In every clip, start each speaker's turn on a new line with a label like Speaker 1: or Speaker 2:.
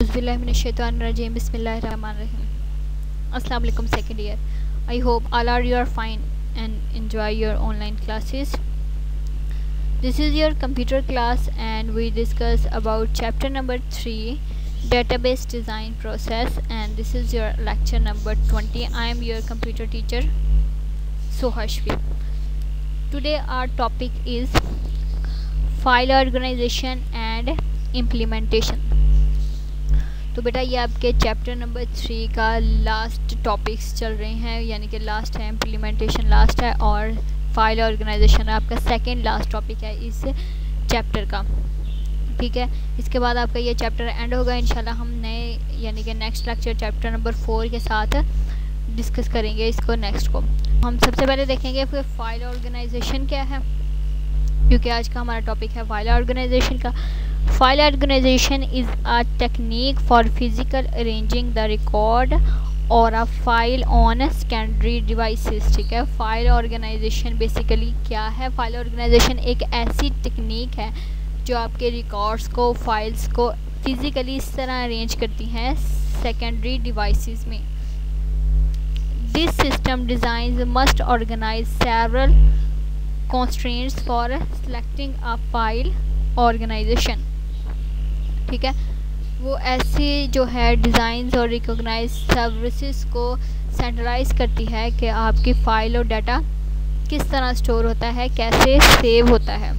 Speaker 1: Auzubillahiminash-shaytanir-rajim. Bismillahir-rahmanir-rahim. Assalamu alaikum second year. I hope all are you are fine and enjoy your online classes. This is your computer class and we discuss about chapter number 3, database design process, and this is your lecture number 20. I am your computer teacher Sohashvi. Today our topic is file organization and implementation. तो बेटा ये आपके chapter number 3 का last topics चल रहे हैं, यानी कि लास्ट है, इम्प्लीमेंटेशन लास्ट है और फाइल ऑर्गेनाइजेशन आपका सेकंड लास्ट टॉपिक है इस चैप्टर का। ठीक है, इसके बाद आपका ये चैप्टर एंड होगा इंशाल्लाह। हम नए यानी कि नेक्स्ट लेक्चर चैप्टर नंबर 4 के साथ डिस्कस करेंगे इसको नेक्स्ट को। हम सबसे पहले देखेंगे फिर फाइल ऑर्गेनाइजेशन क्या है, क्योंकि आज का हमारा टॉपिक है फाइल ऑर्गेनाइजेशन का। File organization is a technique for physical arranging the record और a file on secondary devices. ठीक है, फाइल ऑर्गेनाइजेशन बेसिकली क्या है? फाइल ऑर्गेनाइजेशन एक ऐसी टेक्निक है जो आपके रिकॉर्ड्स को, फाइल्स को फिजिकली इस तरह अरेंज करती हैं सेकेंडरी डिवाइसेस में। This system design must organize several constraints for selecting a file organization। ठीक है, वो ऐसे जो है डिज़ाइंस और रिकॉग्नाइज सर्विसेज को सेंट्रलाइज करती है कि आपकी फ़ाइल और डाटा किस तरह स्टोर होता है, कैसे सेव होता है।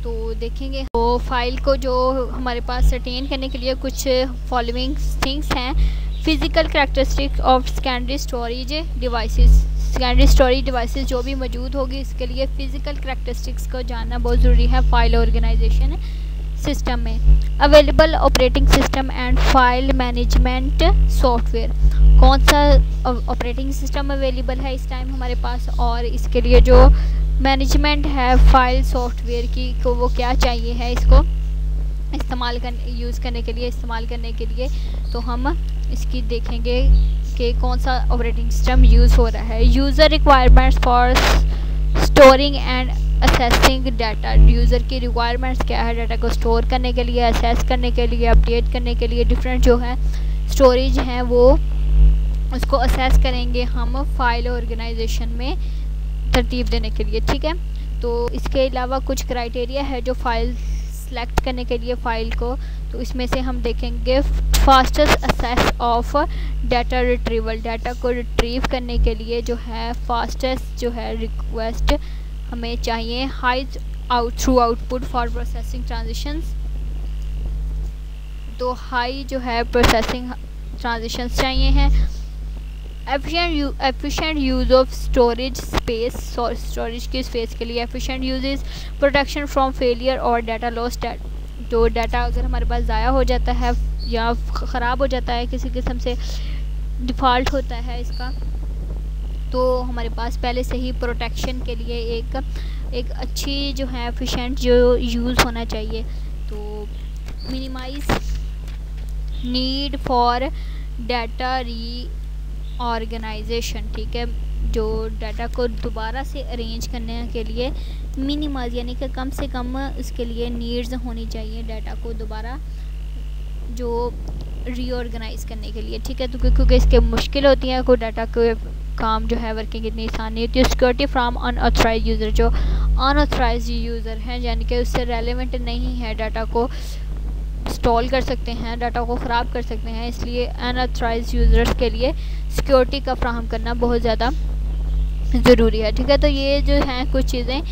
Speaker 1: तो देखेंगे तो फाइल को जो हमारे पास रिटेन करने के लिए कुछ फॉलोइंग थिंग्स हैं। Physical characteristics of secondary storage devices. Secondary storage devices जो भी मौजूद होगी इसके लिए फ़िज़िकल करैक्टरिस्टिक्स को जानना बहुत ज़रूरी है फाइल ऑर्गेनाइजेशन सिस्टम में। Available operating system and file management software. कौन सा ऑपरेटिंग सिस्टम अवेलेबल है इस टाइम हमारे पास, और इसके लिए जो मैनेजमेंट है फाइल सॉफ्टवेयर की को वो क्या चाहिए है इसको यूज़ करने के लिए। तो हम इसकी देखेंगे कि कौन सा ऑपरेटिंग सिस्टम यूज़ हो रहा है। User requirements for storing and assessing data. User की रिक्वायरमेंट्स क्या है डाटा को स्टोर करने के लिए, असेस करने के लिए, अपडेट करने के लिए। डिफरेंट जो है स्टोरेज हैं वो उसको असेस करेंगे हम फाइल ऑर्गेनाइजेशन में तरतीब देने के लिए। ठीक है, तो इसके अलावा कुछ क्राइटेरिया है जो फाइल सेलेक्ट करने के लिए फ़ाइल को, तो इसमें से हम देखेंगे fastest access of data retrieval. Data को रिट्रीव करने के लिए जो है फास्टेस्ट जो है रिक्वेस्ट हमें चाहिए। High through output for processing transitions. तो हाई जो है प्रोसेसिंग ट्रांजिशंस चाहिए हैं। Efficient use of storage space. Storage की स्पेस के लिए efficient uses. Protection from failure और डाटा लॉस। जो डाटा अगर हमारे पास ज़ाया हो जाता है या ख़राब हो जाता है, किसी किस्म से डिफ़ॉल्ट होता है इसका, तो हमारे पास पहले से ही प्रोटेक्शन के लिए एक अच्छी जो है एफिशिएंट जो यूज़ होना चाहिए। तो मिनिमाइज नीड फॉर डाटा री ऑर्गेनाइजेशन। ठीक है, जो डाटा को दोबारा से अरेंज करने के लिए मिनिमाइज यानी कि कम से कम इसके लिए नीड्स होनी चाहिए डाटा को दोबारा जो रीऑर्गेनाइज करने के लिए। ठीक है, तो क्योंकि इसके मुश्किल होती हैं, कोई डाटा के काम जो है वर्किंग इतनी आसान नहीं होती है। Security from unauthorized user. जो अनऑथराइज यूज़र हैं यानी कि उससे रेलेवेंट नहीं है डाटा को इंस्टॉल कर सकते हैं, डाटा को ख़राब कर सकते हैं, इसलिए अनऑथराइज यूज़र्स के लिए सिक्योरिटी का फ्राहम करना बहुत ज़्यादा ज़रूरी है। ठीक है, तो ये जो हैं कुछ चीज़ें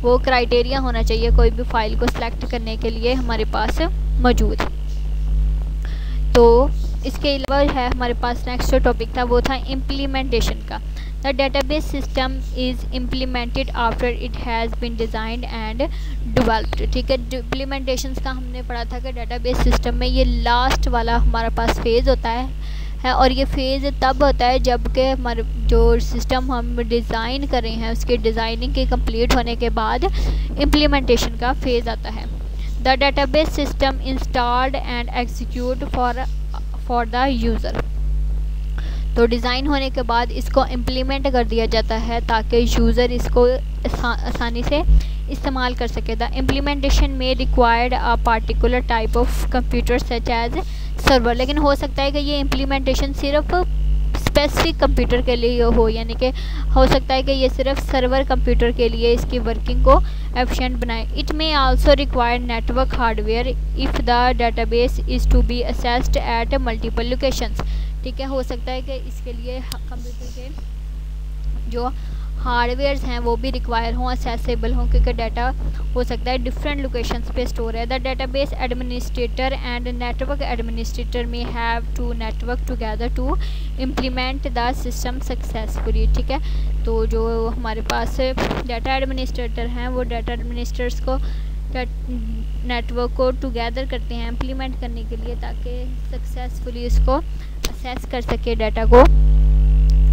Speaker 1: वो क्राइटेरिया होना चाहिए कोई भी फ़ाइल को सिलेक्ट करने के लिए हमारे पास मौजूद। तो इसके अलावा है हमारे पास नेक्स्ट जो टॉपिक था वो था इम्प्लीमेंटेशन का। The database system is implemented after it has been designed and developed. ठीक है, इम्प्लीमेंटेशन का हमने पढ़ा था कि डेटाबेस सिस्टम में ये लास्ट वाला हमारे पास फेज़ होता है और ये फेज़ तब होता है जबकि हमारे जो सिस्टम हम डिज़ाइन कर रहे हैं उसके डिज़ाइनिंग के कंप्लीट होने के बाद इम्प्लीमेंटेशन का फेज़ आता है। The database system installed and execute for the user. तो डिज़ाइन होने के बाद इसको इम्प्लीमेंट कर दिया जाता है ताकि यूज़र इसको आसानी से इस्तेमाल कर सके। द इम्प्लीमेंटेशन में required a particular type of computer such as server, लेकिन हो सकता है कि ये इम्प्लीमेंटेशन सिर्फ स्पेसिफिक कंप्यूटर के लिए हो, यानी कि हो सकता है कि ये सिर्फ सर्वर कंप्यूटर के लिए इसकी वर्किंग को एफिशिएंट बनाए। It may also require network hardware if the database is to be accessed at multiple locations. ठीक है, हो सकता है कि इसके लिए कंप्यूटर के जो हार्डवेयर्स हैं वो भी रिक्वायर हों, असेसेबल हों, क्योंकि डाटा हो सकता है डिफरेंट लोकेशंस पे स्टोर है। The database administrator and network administrator may have to network together to implement the system successfully. ठीक है, तो जो हमारे पास डाटा एडमिनिस्ट्रेटर हैं वो डाटा एडमिनिस्ट्रेटर्स को नेटवर्क को टुगेदर करते हैं इम्प्लीमेंट करने के लिए, ताकि सक्सेसफुली इसको असेस कर सके डाटा को,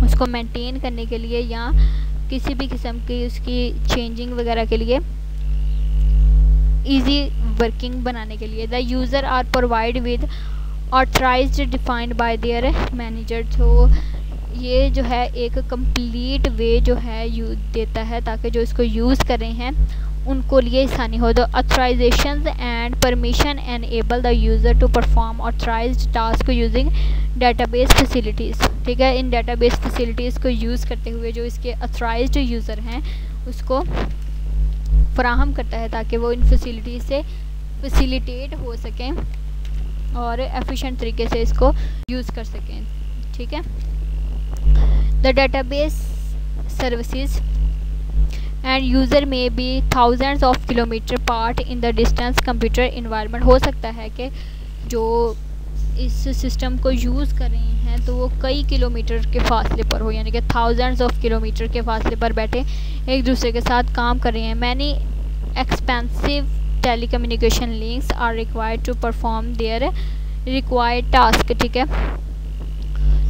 Speaker 1: उसको मेंटेन करने के लिए या किसी भी किस्म की उसकी चेंजिंग वगैरह के लिए, इजी वर्किंग बनाने के लिए। The user are provide with authorized defined by their manager. तो ये जो है एक कंप्लीट वे जो है देता है ताकि जो इसको यूज़ कर रहे हैं उनको लिए आसानी हो। The authorization and permission enable the user to perform authorized task using database facilities. ठीक है, इन डेटाबेस फैसिलिटीज़ को यूज़ करते हुए जो इसके ऑथराइज्ड यूज़र हैं उसको फराहम करता है ताकि वो इन फैसिलिटीज़ से फैसिलिटेट हो सकें और एफिशिएंट तरीके से इसको यूज़ कर सकें। ठीक है, the database services and user may be thousands of kilometer part in the distance computer environment. हो सकता है कि जो इस सिस्टम को यूज़ कर रहे हैं तो वो कई किलोमीटर के फासले पर हो, यानी कि थाउजेंड्स ऑफ किलोमीटर के फासले पर बैठे एक दूसरे के साथ काम कर रहे हैं। Many expensive telecommunication links are required to perform their required task. ठीक है,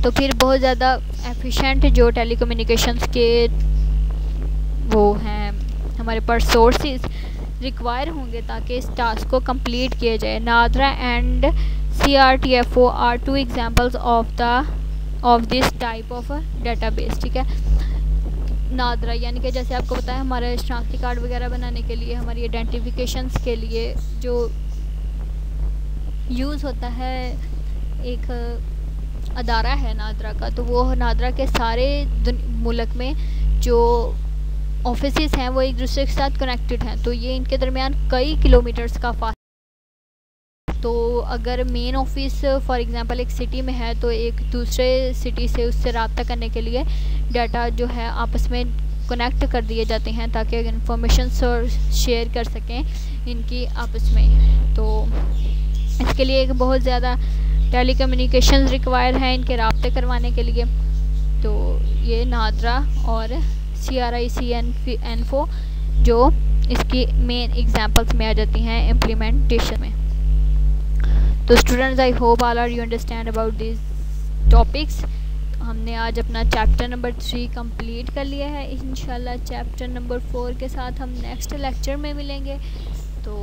Speaker 1: तो फिर बहुत ज़्यादा एफिशिएंट जो टेलीकम्युनिकेशंस के वो हैं हमारे पास सोर्सेज रिक्वायर होंगे ताकि इस टास्क को कंप्लीट किया जाए। NADRA and CRTFO are two examples of this type of database. ठीक है, नादरा यानी कि जैसे आपको पता है हमारे शनाख्ती कार्ड वगैरह बनाने के लिए, हमारी आइडेंटिफिकेशंस के लिए जो यूज़ होता है एक अदारा है नादरा का, तो वो नादरा के सारे मुल्क में जो ऑफिसेस हैं वो एक दूसरे के साथ कनेक्टेड हैं, तो ये इनके दरमियान कई किलोमीटर्स का फासला। तो अगर मेन ऑफिस फॉर एग्जांपल एक सिटी में है तो एक दूसरे सिटी से उससे रब्ता करने के लिए डाटा जो है आपस में कनेक्ट कर दिए जाते हैं ताकि इंफॉर्मेशन शेयर कर सकें इनकी आपस में। तो इसके लिए एक बहुत ज़्यादा टेलीकम्युनिकेशंस रिक्वायर हैं इनके रब्ते करवाने के लिए। तो ये नादरा और CRICFO जो इसकी मेन एग्जांपल्स में आ जाती हैं इम्प्लीमेंटेशन में। तो students, I hope all are you understand about this topics. हमने आज अपना चैप्टर नंबर 3 कंप्लीट कर लिया है। इंशाल्लाह चैप्टर नंबर 4 के साथ हम नेक्स्ट लेक्चर में मिलेंगे, तो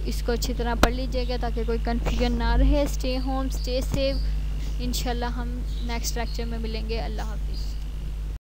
Speaker 1: इसको अच्छी तरह पढ़ लीजिएगा ताकि कोई कन्फ्यूजन ना रहे। Stay home, stay safe. इंशाल्लाह हम नेक्स्ट लेक्चर में मिलेंगे। अल्लाह हाफ़िज़।